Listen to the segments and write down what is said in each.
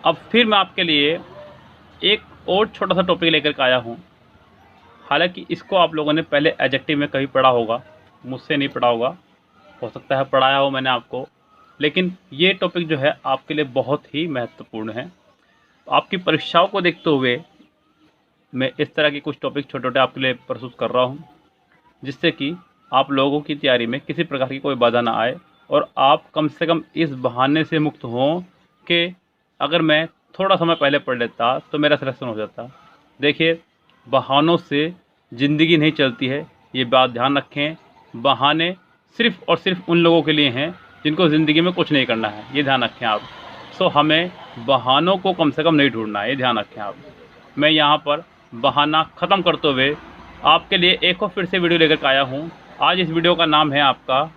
अब फिर मैं आपके लिए एक और छोटा सा टॉपिक लेकर के आया हूँ। हालांकि इसको आप लोगों ने पहले एडजेक्टिव में कभी पढ़ा होगा, मुझसे नहीं पढ़ा होगा, हो सकता है पढ़ाया हो मैंने आपको, लेकिन ये टॉपिक जो है आपके लिए बहुत ही महत्वपूर्ण है। तो आपकी परीक्षाओं को देखते हुए मैं इस तरह के कुछ टॉपिक छोटे छोटे आपके लिए प्रस्तुत कर रहा हूँ, जिससे कि आप लोगों की तैयारी में किसी प्रकार की कोई बाधा ना आए और आप कम से कम इस बहाने से मुक्त हों कि अगर मैं थोड़ा समय पहले पढ़ लेता तो मेरा सिलेक्शन हो जाता। देखिए, बहानों से ज़िंदगी नहीं चलती है, ये बात ध्यान रखें। बहाने सिर्फ़ और सिर्फ उन लोगों के लिए हैं जिनको ज़िंदगी में कुछ नहीं करना है, ये ध्यान रखें आप। सो हमें बहानों को कम से कम नहीं ढूंढना है, ये ध्यान रखें आप। मैं यहाँ पर बहाना ख़त्म करते हुए आपके लिए एक और फिर से वीडियो लेकर के आया हूँ। आज इस वीडियो का नाम है आपका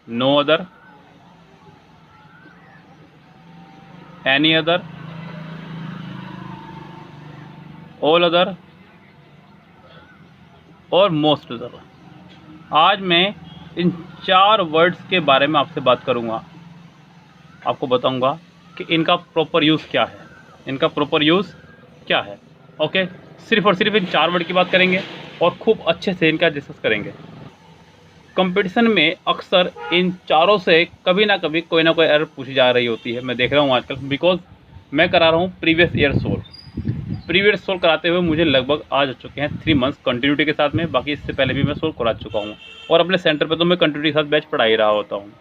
no other, any other, all other और मोस्ट अदर। आज मैं इन 4 वर्ड्स के बारे में आपसे बात करूंगा। आपको बताऊंगा कि इनका प्रॉपर यूज़ क्या है, इनका प्रॉपर यूज़ क्या है। ओके, सिर्फ़ और सिर्फ इन 4 वर्ड की बात करेंगे और खूब अच्छे से इनका डिस्कस करेंगे। कंपटीशन में अक्सर इन चारों से कभी ना कभी कोई ना कोई एरर पूछी जा रही होती है। मैं देख रहा हूँ आजकल, बिकॉज मैं करा रहा हूँ प्रीवियस ईयर सोल्व कराते हुए मुझे लगभग आ चुके हैं 3 मंथ्स कंटिन्यूटी के साथ में। बाकी इससे पहले भी मैं सोल्व करा चुका हूँ और अपने सेंटर पे तो मैं कंटिन्यूटी के साथ बैच पढ़ा ही रहा होता हूँ।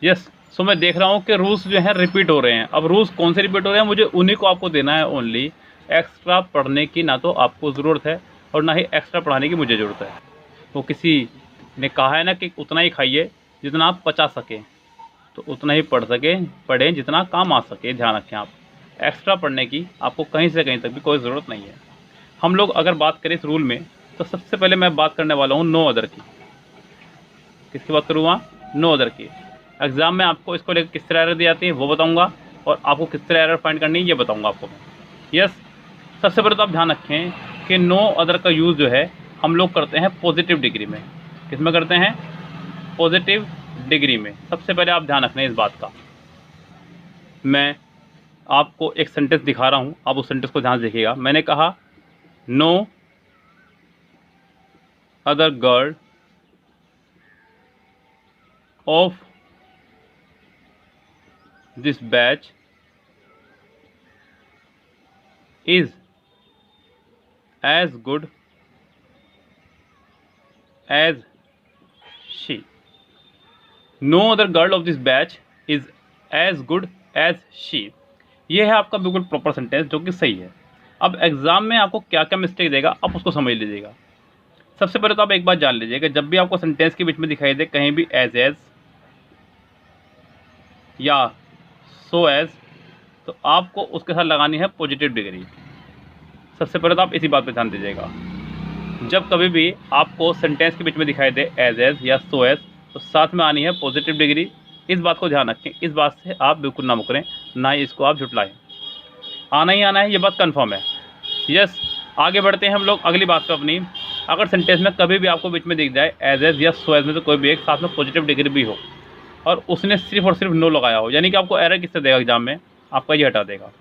यस, सो मैं देख रहा हूँ कि रूल्स जो हैं रिपीट हो रहे हैं। अब रूल्स कौन से रिपीट हो रहे हैं, मुझे उन्हीं को आपको देना है ओनली। एक्स्ट्रा पढ़ने की ना तो आपको ज़रूरत है और ना ही एक्स्ट्रा पढ़ाने की मुझे ज़रूरत है। तो किसी ने कहा है ना कि उतना ही खाइए जितना आप पचा सकें, तो उतना ही पढ़ें जितना काम आ सके। ध्यान रखें आप, एक्स्ट्रा पढ़ने की आपको कहीं से कहीं तक भी कोई ज़रूरत नहीं है। हम लोग अगर बात करें इस रूल में, तो सबसे पहले मैं बात करने वाला हूँ नो अदर की। किसकी बात करूँ वहाँ? नो अदर की। एग्ज़ाम में आपको इसको लेकर किस तरह एरर दी जाती है वो बताऊँगा, और आपको किस तरह एरर फाइंड करनी है ये बताऊँगा आपको मैं। यस, सबसे पहले तो आप ध्यान रखें कि नो अदर का यूज़ जो है हम लोग करते हैं पॉजिटिव डिग्री में। किस में करते हैं? पॉजिटिव डिग्री में। सबसे पहले आप ध्यान रखना है इस बात का। मैं आपको एक सेंटेंस दिखा रहा हूँ, आप उस सेंटेंस को ध्यान से देखिएगा। मैंने कहा no other girl of this batch is as good as she. No other girl of this batch is as good as she. ये है आपका बिल्कुल प्रॉपर सेंटेंस जो कि सही है। अब एग्जाम में आपको क्या क्या मिस्टेक देगा आप उसको समझ लीजिएगा। सबसे पहले तो आप एक बात जान लीजिएगा, जब भी आपको सेंटेंस के बीच में दिखाई दे कहीं भी एज या सो एज, तो आपको उसके साथ लगानी है पॉजिटिव डिग्री। सबसे पहले तो आप इसी बात पे ध्यान दीजिएगा। जब कभी भी आपको सेंटेंस के बीच में दिखाई दे एज या सो एज, तो साथ में आनी है पॉजिटिव डिग्री। इस बात को ध्यान रखें, इस बात से आप बिल्कुल ना मुकरें, ना ही इसको आप झुटलाएं। आना ही आना है, ये बात कंफर्म है। यस, आगे बढ़ते हैं हम लोग अगली बात पे अपनी। अगर सेंटेंस में कभी भी आपको बीच में दिख जाए एज या सो एज में से कोई भी एक, साथ में पॉजिटिव डिग्री भी हो और उसने सिर्फ और सिर्फ नो लगाया हो, यानी कि आपको एरर किससे देगा एग्जाम में? आपका ये हटा देगा,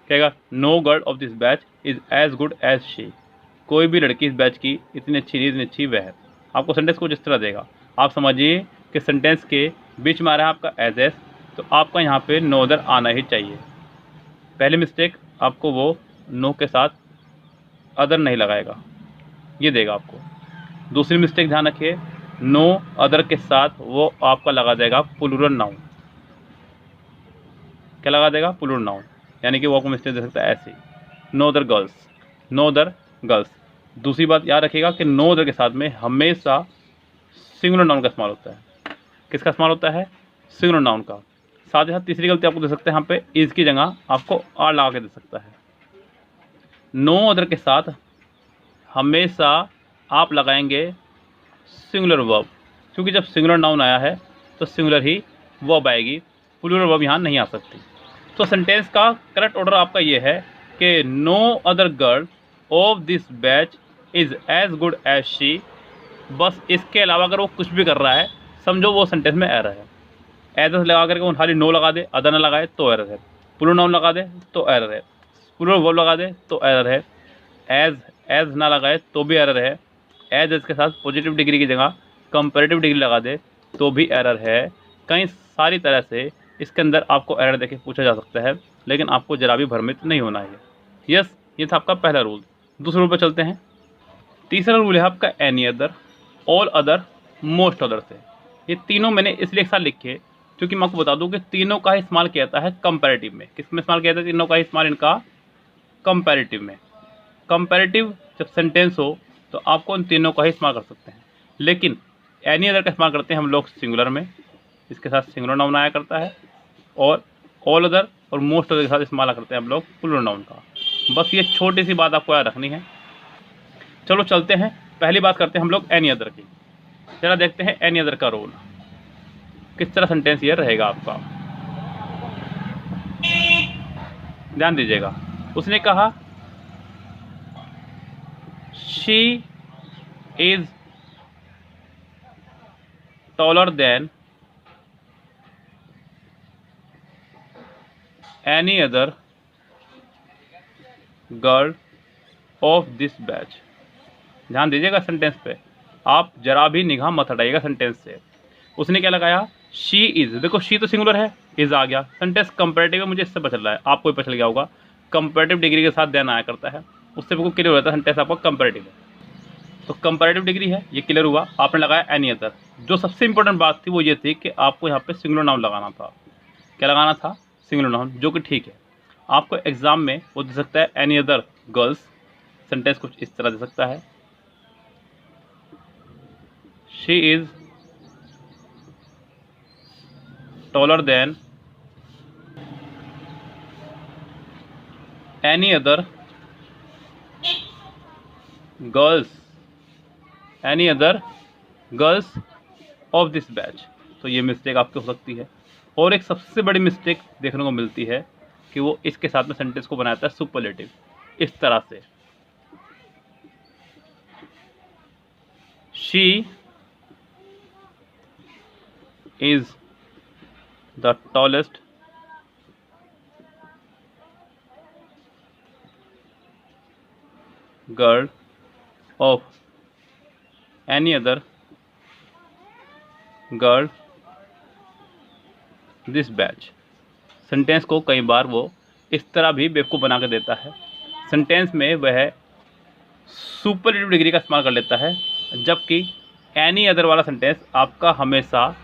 कहेगा no girl of this batch is as good as she. कोई भी लड़की इस बैच की इतनी अच्छी नहीं, इतनी अच्छी वह है। आपको सेंटेंस कुछ इस तरह देगा। आप समझिए कि सेंटेंस के बीच में आ रहा है आपका एज, तो आपका यहाँ पे नो अदर आना ही चाहिए। पहली मिस्टेक आपको वो नो के साथ अदर नहीं लगाएगा, ये देगा आपको। दूसरी मिस्टेक ध्यान रखिए, नो अदर के साथ वो आपका लगा देगा प्लूरल नाउन। क्या लगा देगा? प्लूरल नाउन, यानी कि वो आपको मिस्टेक दे सकता है ऐसे, no other girls, no other girls. दूसरी बात याद रखिएगा कि नो अदर के साथ में हमेशा सिंगुलर नाउन का इस्तेमाल होता है। किसका इस्तेमाल होता है? सिंगुलर नाउन का। साथ ही साथ तीसरी गलती आपको दे सकते हैं, यहाँ पे इज की जगह आपको आर लगा के दे सकता है। नो अदर के साथ हमेशा आप लगाएंगे सिंगुलर वर्ब, क्योंकि जब सिंगुलर नाउन आया है तो सिंगुलर ही वर्ब आएगी, प्लूरल वर्ब यहाँ नहीं आ सकती। तो सेंटेंस का करेक्ट ऑर्डर आपका ये है कि no other girl of this batch is as good as she. बस इसके अलावा अगर वो कुछ भी कर रहा है समझो वो सेंटेंस में एरर है। एज लगा करके खाली नो लगा दे, अदर ना लगाए तो एरर है। प्लूरल नाउन लगा दे तो एरर है। प्लूरल वर्ब लगा दे तो एरर है। एज ना लगाए तो भी एरर है। एज के साथ पॉजिटिव डिग्री की जगह कंपैरेटिव डिग्री लगा दे तो भी एरर है। कई सारी तरह से इसके अंदर आपको एरर देके पूछा जा सकता है, लेकिन आपको जरा भी भ्रमित नहीं होना है। यस, ये था आपका पहला रूल। दूसरे रूल पर चलते हैं। तीसरा रूल है आपका any other, all other, most other से। ये तीनों मैंने इसलिए एक साथ लिखे क्योंकि मैं आपको बता दूं कि तीनों का इस्तेमाल किया जाता है कंपैरेटिव में। किस में इस्तेमाल किया जाता है तीनों का इस्तेमाल? इनका कंपैरेटिव में। कंपैरेटिव जब सेंटेंस हो तो आपको इन तीनों का ही इस्तेमाल कर सकते हैं, लेकिन एनी अदर का इस्तेमाल करते हैं हम लोग सिंगुलर में, इसके साथ सिंगुलर नाउन आया करता है। और ऑल अदर और मोस्ट अदर के साथ इस्तेमाल करते हैं हम लोग प्लूरल नाउन का। बस ये छोटी सी बात आपको याद रखनी है। चलो चलते हैं, पहली बात करते हैं हम लोग एनी अदर की। जरा देखते हैं एनी अदर का रोल किस तरह सेंटेंस ये रहेगा आपका। ध्यान दीजिएगा, उसने कहा she is taller than any other girl of this batch. ध्यान दीजिएगा सेंटेंस पे, आप जरा भी निगाह मत हटाइएगा सेंटेंस से। उसने क्या लगाया? She is. देखो शी तो सिंगुलर है, इज आ गया। सेंटेंस कंपैरेटिव है, मुझे इससे पता चल रहा है, आपको भी पता चल गया होगा। कंपैरेटिव डिग्री के साथ देन आया करता है, उससे बिल्कुल क्लियर हो जाता है सेंटेंस आपका कंपैरेटिव है। तो कंपैरेटिव डिग्री है, ये क्लियर हुआ। आपने लगाया एनी अदर। जो सबसे इंपॉर्टेंट बात थी वो ये थी कि आपको यहाँ पे सिंगुलर नाउन लगाना था। क्या लगाना था? सिंगुलर नाउन, जो कि ठीक है। आपको एग्जाम में वो दे सकता है एनी अदर गर्ल्स, सेंटेंस कुछ इस तरह दे सकता है, she is taller than any other girls of this batch। तो ये मिस्टेक आपकी हो सकती है। और एक सबसे बड़ी मिस्टेक देखने को मिलती है कि वो इसके साथ में सेंटेंस को बनाता है सुपरलेटिव, इस तरह से she is the tallest girl of any other girl this batch। Sentence को कई बार वो इस तरह भी बेवकूफ़ बना के देता है। सेंटेंस में वह सुपरलेटिव डिग्री का इस्तेमाल कर लेता है, जबकि एनी अदर वाला सेंटेंस आपका हमेशा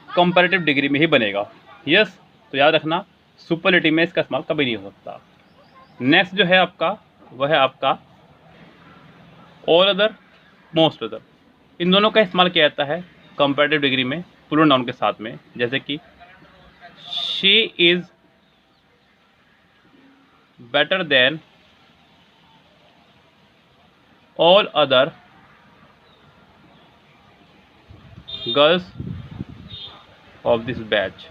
कंपैरेटिव डिग्री में ही बनेगा। यस, तो याद रखना सुपरलेटिव में इसका इस्तेमाल कभी नहीं हो सकता। नेक्स्ट जो है आपका वह है आपका ऑल अदर, मोस्ट अदर। इन दोनों का इस्तेमाल किया जाता है कंपैरेटिव डिग्री में प्लूरल नाउन के साथ में, जैसे कि she is better then all other girls of this batch.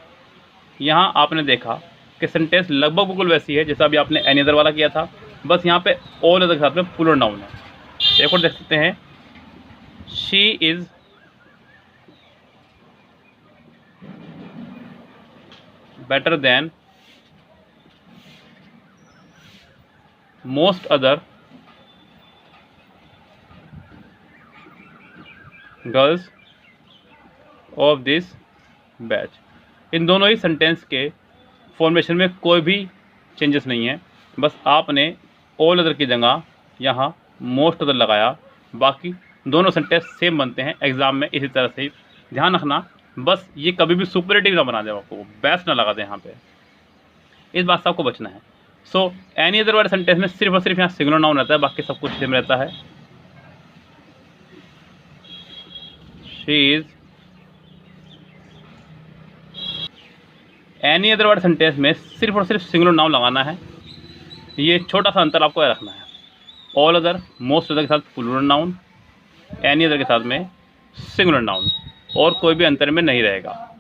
यहाँ आपने देखा कि सेंटेंस लगभग बिल्कुल वैसी है जैसा अभी आपने एनी अदर वाला किया था, बस यहाँ पे ऑल अदर के साथ में प्लूरल नाउन है। एक और देख सकते हैं, she is better than most other girls of this batch. इन दोनों ही सेंटेंस के फॉर्मेशन में कोई भी चेंजेस नहीं है, बस आपने ऑल अदर की जगह यहाँ मोस्ट अदर लगाया। बाकी दोनों सेंटेंस सेम बनते हैं एग्जाम में, इसी तरह से ही ध्यान रखना। बस ये कभी भी सुपरलेटिव ना बना दे, आपको बेस्ट ना लगा दे, यहाँ पे इस बात से आपको बचना है। सो एनी अदर वाले सेंटेंस में सिर्फ और सिर्फ यहाँ सिंगुलर नाउन रहता है, बाकी सब कुछ सेम रहता है। शी इज एनी अदर वाले सेंटेंस में सिर्फ और सिर्फ सिंगुलर नाउन लगाना है। ये छोटा सा अंतर आपको रखना है। ऑल अदर, मोस्ट अदर के साथ प्लूरल नाउन, एनी अदर के साथ में सिंगुलर नाउन, और कोई भी अंतर में नहीं रहेगा।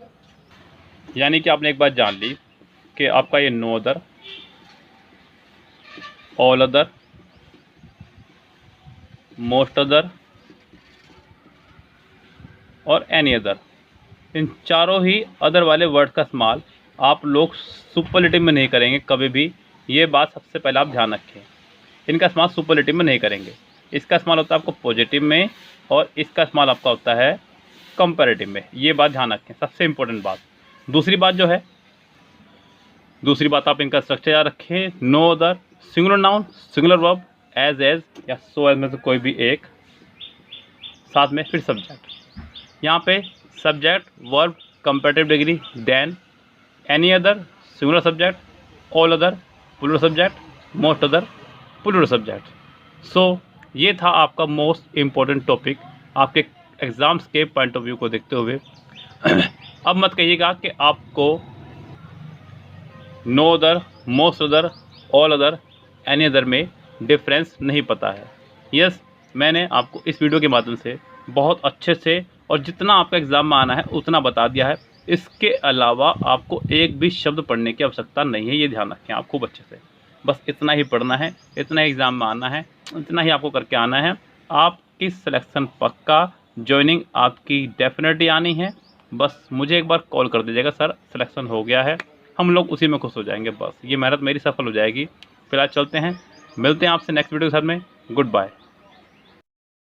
यानी कि आपने एक बात जान ली कि आपका ये no other, all other, most other और एनी अदर, इन चारों ही अदर वाले वर्ड का इस्तेमाल आप लोग सुपरलेटिव में नहीं करेंगे कभी भी। ये बात सबसे पहले आप ध्यान रखें। इनका इस्तेमाल सुपरलेटिव में नहीं करेंगे। इसका इस्तेमाल होता है आपको पॉजिटिव में और इसका इस्तेमाल आपका होता है कंपैरेटिव में। ये बात ध्यान रखें, सबसे इम्पोर्टेंट बात। दूसरी बात आप इनका स्ट्रक्चर याद रखें। No other, singular noun, singular verb, as या सो एज में से कोई भी एक, साथ में फिर सब्जेक्ट। यहाँ पे subject, verb, comparative degree, than any other, singular subject, all other, plural subject, most other, plural subject. So ये था आपका मोस्ट इम्पोर्टेंट टॉपिक आपके एग्ज़ाम्स के पॉइंट ऑफ व्यू को देखते हुए। अब मत कहिएगा कि आपको no other, most other, all other, any other में डिफरेंस नहीं पता है। यस, मैंने आपको इस वीडियो के माध्यम से बहुत अच्छे से और जितना आपका एग्ज़ाम में आना है उतना बता दिया है। इसके अलावा आपको एक भी शब्द पढ़ने की आवश्यकता नहीं है, ये ध्यान रखें आप खूब अच्छे से। बस इतना ही पढ़ना है, इतना ही एग्ज़ाम में आना है, इतना ही आपको करके आना है। आपकी सिलेक्शन पक्का, जॉइनिंग आपकी डेफिनेटली आनी है। बस मुझे एक बार कॉल कर दीजिएगा, सर सिलेक्शन हो गया है, हम लोग उसी में खुश हो जाएंगे। बस ये मेहनत मेरी सफल हो जाएगी। फिलहाल चलते हैं, मिलते हैं आपसे नेक्स्ट वीडियो के साथ में। Good bye.